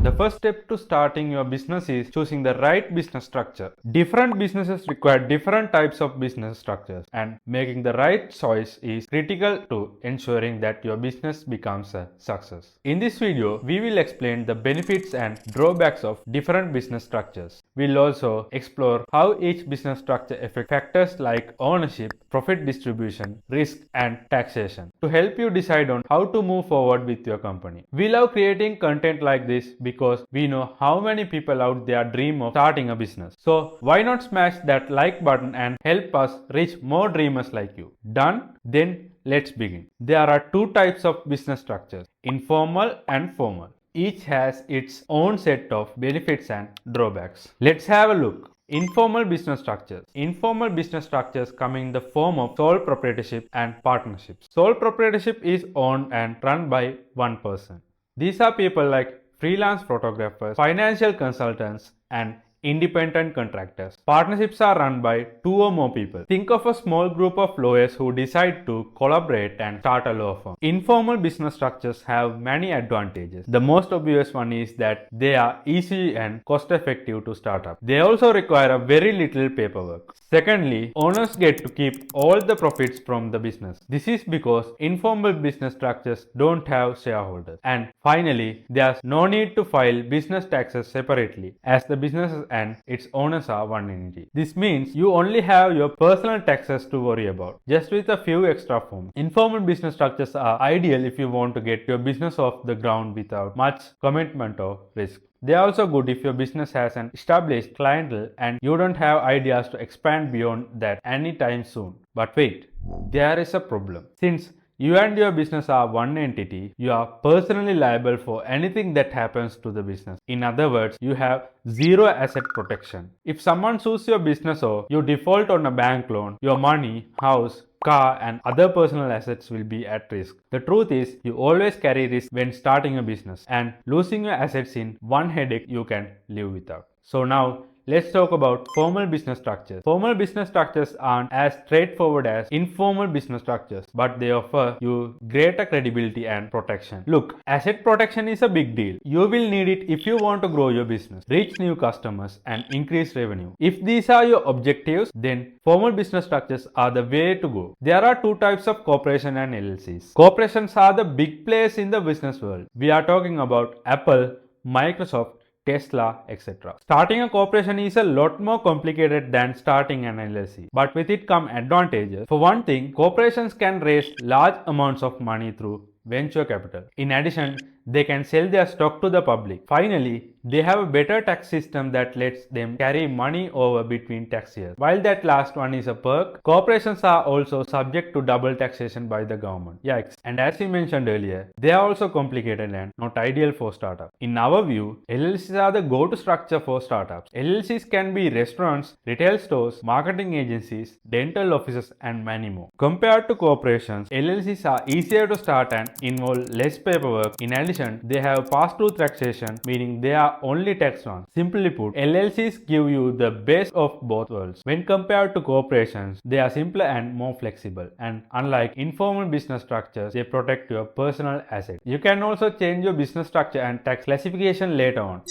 The first step to starting your business is choosing the right business structure. Different businesses require different types of business structures, and making the right choice is critical to ensuring that your business becomes a success. In this video, we will explain the benefits and drawbacks of different business structures. We'll also explore how each business structure affects factors like ownership, profit distribution, risk, and taxation to help you decide on how to move forward with your company. We love creating content like this because we know how many people out there dream of starting a business. So why not smash that like button and help us reach more dreamers like you? Done? Then let's begin. There are two types of business structures: informal and formal. Each has its own set of benefits and drawbacks. Let's have a look. Informal business structures. Informal business structures come in the form of sole proprietorship and partnerships. Sole proprietorship is owned and run by one person. These are people like freelance photographers, financial consultants, and independent contractors. Partnerships are run by two or more people. Think of a small group of lawyers who decide to collaborate and start a law firm. Informal business structures have many advantages. The most obvious one is that they are easy and cost effective to start up. They also require a very little paperwork. Secondly, owners get to keep all the profits from the business. This is because informal business structures don't have shareholders. And finally, there's no need to file business taxes separately, as the businesses and its owners are one entity. This means you only have your personal taxes to worry about, just with a few extra forms. Informal business structures are ideal if you want to get your business off the ground without much commitment or risk. They are also good if your business has an established clientele and you don't have ideas to expand beyond that anytime soon. But wait, there is a problem. Since you and your business are one entity, you are personally liable for anything that happens to the business. In other words, you have zero asset protection. If someone sues your business or you default on a bank loan, your money, house, car, and other personal assets will be at risk. The truth is, you always carry risk when starting a business, and losing your assets is one headache you can live without. So now, let's talk about formal business structures. Formal business structures aren't as straightforward as informal business structures, but they offer you greater credibility and protection. Look, asset protection is a big deal. You will need it if you want to grow your business, reach new customers, and increase revenue. If these are your objectives, then formal business structures are the way to go. There are two types of corporation and LLCs. Corporations are the big players in the business world. We are talking about Apple, Microsoft, Tesla, etc. Starting a corporation is a lot more complicated than starting an LLC, but with it come advantages. For one thing, corporations can raise large amounts of money through venture capital. In addition, they can sell their stock to the public. Finally, they have a better tax system that lets them carry money over between tax years. While that last one is a perk, corporations are also subject to double taxation by the government. Yikes. And as we mentioned earlier, they are also complicated and not ideal for startups. In our view, LLCs are the go-to structure for startups. LLCs can be restaurants, retail stores, marketing agencies, dental offices, and many more. Compared to corporations, LLCs are easier to start and involve less paperwork. In addition, they have pass-through taxation, meaning they are only taxed once. Simply put, LLCs give you the best of both worlds. When compared to corporations, they are simpler and more flexible. And unlike informal business structures, they protect your personal assets. You can also change your business structure and tax classification later on.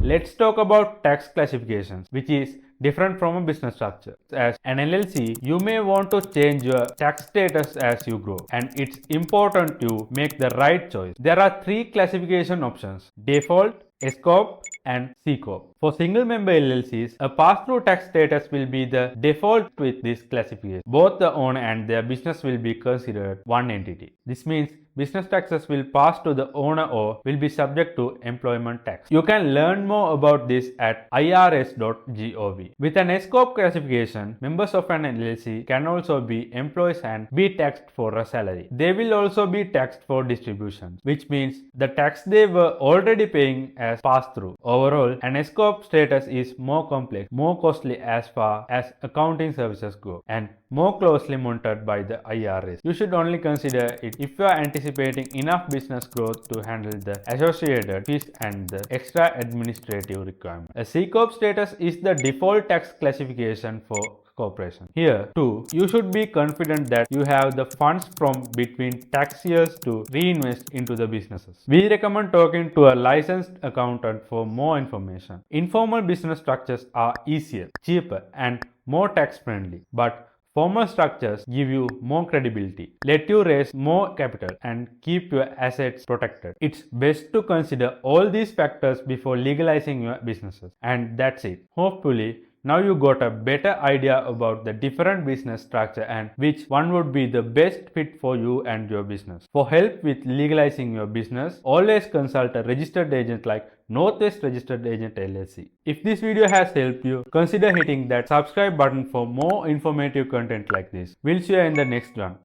Let's talk about tax classifications, which is different from a business structure. As an LLC, you may want to change your tax status as you grow, and it's important to make the right choice. There are three classification options: default, S Corp, and C Corp. For single member LLCs, a pass-through tax status will be the default with this classification. Both the owner and their business will be considered one entity. This means business taxes will pass to the owner or will be subject to employment tax. You can learn more about this at irs.gov. With an S Corp classification, members of an LLC can also be employees and be taxed for a salary. They will also be taxed for distributions, which means the tax they were already paying as pass-through. Overall, an S Corp status is more complex, more costly as far as accounting services go, and more closely monitored by the IRS. You should only consider it if you are anticipating enough business growth to handle the associated fees and the extra administrative requirements. A C Corp status is the default tax classification for corporation. Here too, you should be confident that you have the funds from between tax years to reinvest into the businesses. We recommend talking to a licensed accountant for more information. Informal business structures are easier, cheaper, and more tax friendly, but formal structures give you more credibility, let you raise more capital, and keep your assets protected. It's best to consider all these factors before legalizing your businesses. And that's it. Hopefully, now you got a better idea about the different business structure and which one would be the best fit for you and your business. For help with legalizing your business, always consult a registered agent like Northwest Registered Agent LLC. If this video has helped you, consider hitting that subscribe button for more informative content like this. We'll see you in the next one.